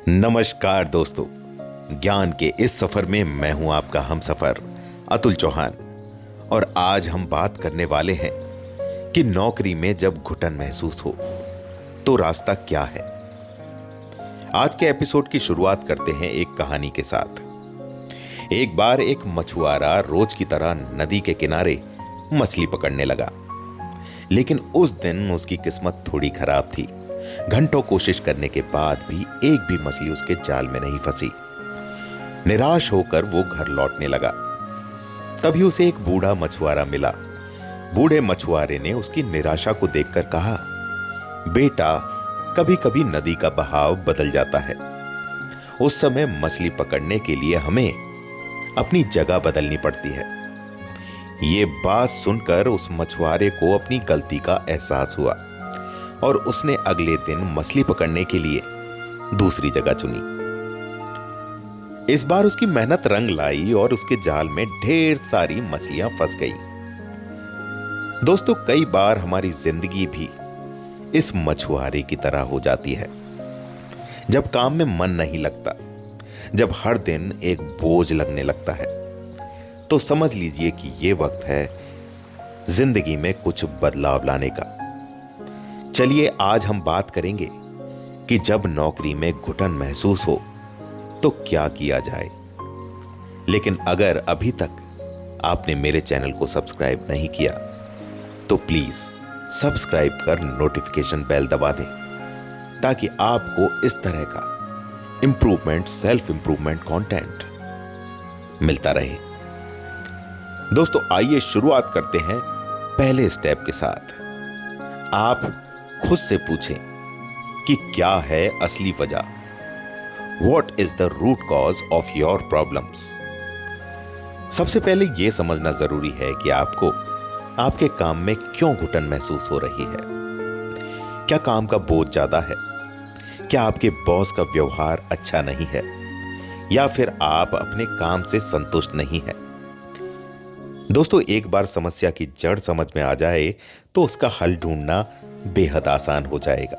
नमस्कार दोस्तों। ज्ञान के इस सफर में मैं हूं आपका हमसफर अतुल चौहान। और आज हम बात करने वाले हैं कि नौकरी में जब घुटन महसूस हो तो रास्ता क्या है। आज के एपिसोड की शुरुआत करते हैं एक कहानी के साथ। एक बार एक मछुआरा रोज की तरह नदी के किनारे मछली पकड़ने लगा, लेकिन उस दिन उसकी किस्मत थोड़ी खराब थी। घंटों कोशिश करने के बाद भी एक भी मछली उसके जाल में नहीं फंसी। निराश होकर वो घर लौटने लगा। तभी उसे एक बूढ़ा मछुआरा मिला। बूढ़े मछुआरे ने उसकी निराशा को देखकर कहा, बेटा, कभी कभी नदी का बहाव बदल जाता है। उस समय मछली पकड़ने के लिए हमें अपनी जगह बदलनी पड़ती है। ये बात सुनकर उस मछुआरे को अपनी गलती का एहसास हुआ और उसने अगले दिन मछली पकड़ने के लिए दूसरी जगह चुनी। इस बार उसकी मेहनत रंग लाई और उसके जाल में ढेर सारी मछलियां फंस गई। दोस्तों, कई बार हमारी जिंदगी भी इस मछुआरे की तरह हो जाती है। जब काम में मन नहीं लगता, जब हर दिन एक बोझ लगने लगता है, तो समझ लीजिए कि यह वक्त है जिंदगी में कुछ बदलाव लाने का। चलिए आज हम बात करेंगे कि जब नौकरी में घुटन महसूस हो तो क्या किया जाए। लेकिन अगर अभी तक आपने मेरे चैनल को सब्सक्राइब नहीं किया तो प्लीज सब्सक्राइब कर नोटिफिकेशन बेल दबा दें, ताकि आपको इस तरह का सेल्फ इंप्रूवमेंट कंटेंट मिलता रहे। दोस्तों, आइए शुरुआत करते हैं पहले स्टेप के साथ। आप खुद से पूछें कि क्या है असली वजह। What is the root cause of your problems? सबसे पहले यह समझना जरूरी है कि आपको आपके काम में क्यों घुटन महसूस हो रही है। क्या काम का बोझ ज्यादा है? क्या आपके बॉस का व्यवहार अच्छा नहीं है? या फिर आप अपने काम से संतुष्ट नहीं हैं? दोस्तों, एक बार समस्या की जड़ समझ में आ जाए तो उसका हल ढूंढना बेहद आसान हो जाएगा।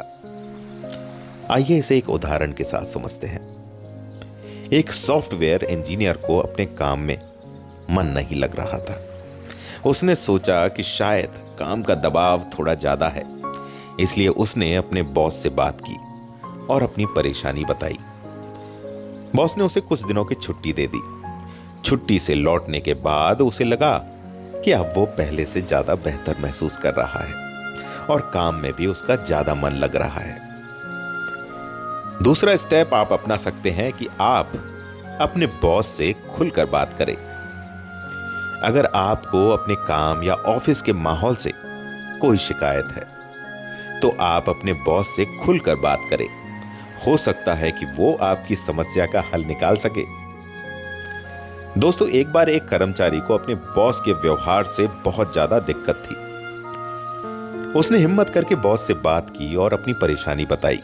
आइए इसे एक उदाहरण के साथ समझते हैं। एक सॉफ्टवेयर इंजीनियर को अपने काम में मन नहीं लग रहा था। उसने सोचा कि शायद काम का दबाव थोड़ा ज्यादा है, इसलिए उसने अपने बॉस से बात की और अपनी परेशानी बताई। बॉस ने उसे कुछ दिनों की छुट्टी दे दी। छुट्टी से लौटने के बाद उसे लगा कि अब वो पहले से ज्यादा बेहतर महसूस कर रहा है और काम में भी उसका ज्यादा मन लग रहा है। दूसरा स्टेप आप अपना सकते हैं कि आप अपने बॉस से खुलकर बात करें। अगर आपको अपने काम या ऑफिस के माहौल से कोई शिकायत है तो आप अपने बॉस से खुलकर बात करें। हो सकता है कि वो आपकी समस्या का हल निकाल सके। दोस्तों, एक बार एक कर्मचारी को अपने बॉस के व्यवहार से बहुत ज्यादा दिक्कत थी। उसने हिम्मत करके बॉस से बात की और अपनी परेशानी बताई।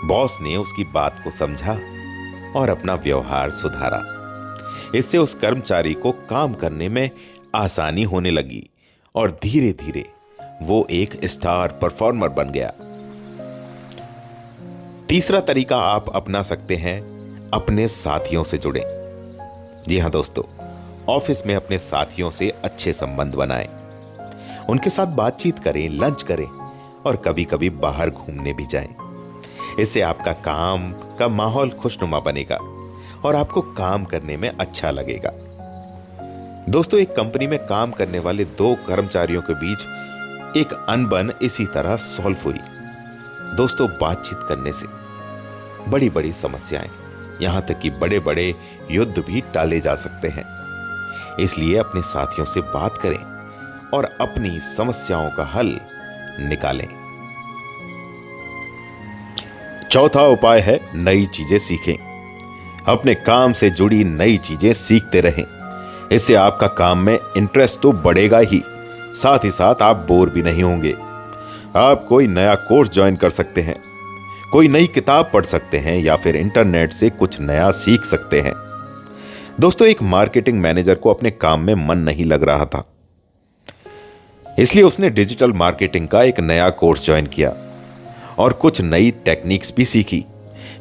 बॉस ने उसकी बात को समझा और अपना व्यवहार सुधारा। इससे उस कर्मचारी को काम करने में आसानी होने लगी और धीरे धीरे वो एक स्टार परफॉर्मर बन गया। तीसरा तरीका आप अपना सकते हैं, अपने साथियों से जुड़ें। जी हां दोस्तों, ऑफिस में अपने साथियों से अच्छे संबंध बनाएं। उनके साथ बातचीत करें, लंच करें और कभी कभी बाहर घूमने भी जाएं। इससे आपका काम का माहौल खुशनुमा बनेगा और आपको काम करने में अच्छा लगेगा। दोस्तों, एक कंपनी में काम करने वाले दो कर्मचारियों के बीच एक अनबन इसी तरह सॉल्व हुई। दोस्तों, बातचीत करने से बड़ी बड़ी समस्याएं, यहां तक कि बड़े बड़े युद्ध भी टाले जा सकते हैं। इसलिए अपने साथियों से बात करें और अपनी समस्याओं का हल निकालें। चौथा उपाय है नई चीजें सीखें। अपने काम से जुड़ी नई चीजें सीखते रहें। इससे आपका काम में इंटरेस्ट तो बढ़ेगा ही, साथ ही साथ आप बोर भी नहीं होंगे। आप कोई नया कोर्स ज्वाइन कर सकते हैं, कोई नई किताब पढ़ सकते हैं या फिर इंटरनेट से कुछ नया सीख सकते हैं। दोस्तों, एक मार्केटिंग मैनेजर को अपने काम में मन नहीं लग रहा था, इसलिए उसने डिजिटल मार्केटिंग का एक नया कोर्स ज्वाइन किया और कुछ नई टेक्निक्स भी सीखी।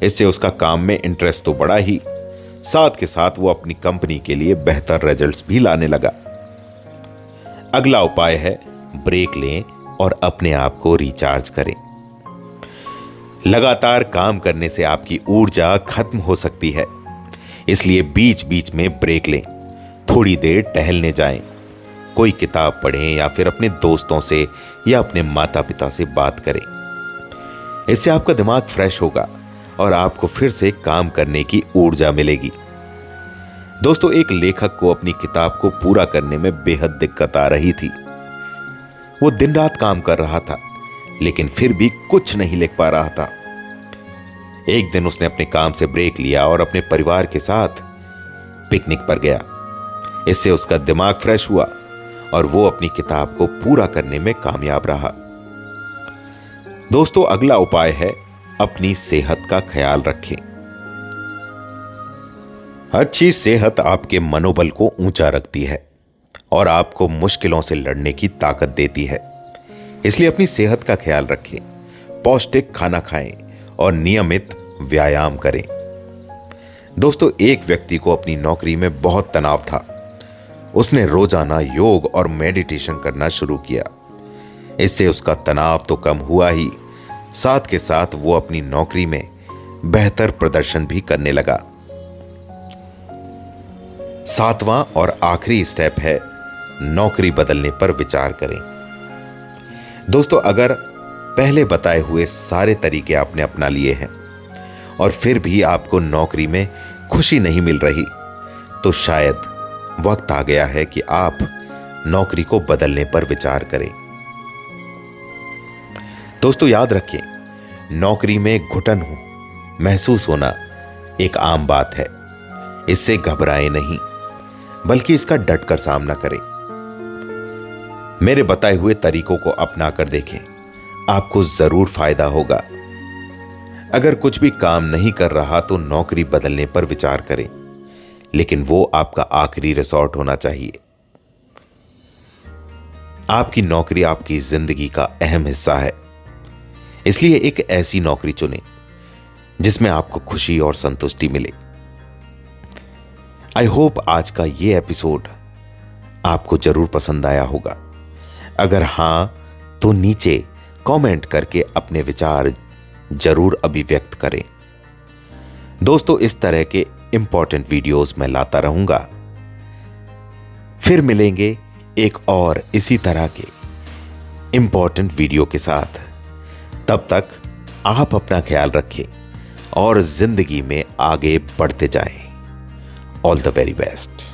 इससे उसका काम में इंटरेस्ट तो बढ़ा ही, साथ के साथ वो अपनी कंपनी के लिए बेहतर रिजल्ट्स भी लाने लगा। अगला उपाय है ब्रेक लें और अपने आप को रिचार्ज करें। लगातार काम करने से आपकी ऊर्जा खत्म हो सकती है, इसलिए बीच बीच में ब्रेक लें। थोड़ी देर टहलने जाएं, कोई किताब पढ़ें या फिर अपने दोस्तों से या अपने माता पिता से बात करें। इससे आपका दिमाग फ्रेश होगा और आपको फिर से काम करने की ऊर्जा मिलेगी। दोस्तों, एक लेखक को अपनी किताब को पूरा करने में बेहद दिक्कत आ रही थी। वो दिन रात काम कर रहा था, लेकिन फिर भी कुछ नहीं लिख पा रहा था। एक दिन उसने अपने काम से ब्रेक लिया और अपने परिवार के साथ पिकनिक पर गया। इससे उसका दिमाग फ्रेश हुआ और वो अपनी किताब को पूरा करने में कामयाब रहा। दोस्तों, अगला उपाय है अपनी सेहत का ख्याल रखें। अच्छी सेहत आपके मनोबल को ऊंचा रखती है और आपको मुश्किलों से लड़ने की ताकत देती है। इसलिए अपनी सेहत का ख्याल रखें, पौष्टिक खाना खाएं और नियमित व्यायाम करें। दोस्तों, एक व्यक्ति को अपनी नौकरी में बहुत तनाव था। उसने रोजाना योग और मेडिटेशन करना शुरू किया। इससे उसका तनाव तो कम हुआ ही, साथ के साथ वो अपनी नौकरी में बेहतर प्रदर्शन भी करने लगा। सातवां और आखिरी स्टेप है नौकरी बदलने पर विचार करें। दोस्तों, अगर पहले बताए हुए सारे तरीके आपने अपना लिए हैं और फिर भी आपको नौकरी में खुशी नहीं मिल रही, तो शायद वक्त आ गया है कि आप नौकरी को बदलने पर विचार करें। दोस्तों, याद रखें, नौकरी में घुटन महसूस होना एक आम बात है। इससे घबराएं नहीं, बल्कि इसका डटकर सामना करें। मेरे बताए हुए तरीकों को अपना कर देखें, आपको जरूर फायदा होगा। अगर कुछ भी काम नहीं कर रहा तो नौकरी बदलने पर विचार करें, लेकिन वो आपका आखिरी रिसॉर्ट होना चाहिए। आपकी नौकरी आपकी जिंदगी का अहम हिस्सा है, इसलिए एक ऐसी नौकरी चुनें जिसमें आपको खुशी और संतुष्टि मिले। आई होप आज का ये एपिसोड आपको जरूर पसंद आया होगा। अगर हां, तो नीचे कमेंट करके अपने विचार जरूर अभिव्यक्त करें। दोस्तों, इस तरह के इंपॉर्टेंट वीडियोस मैं लाता रहूंगा। फिर मिलेंगे एक और इसी तरह के इंपॉर्टेंट वीडियो के साथ। तब तक आप अपना ख्याल रखें और जिंदगी में आगे बढ़ते जाएं। All the very best.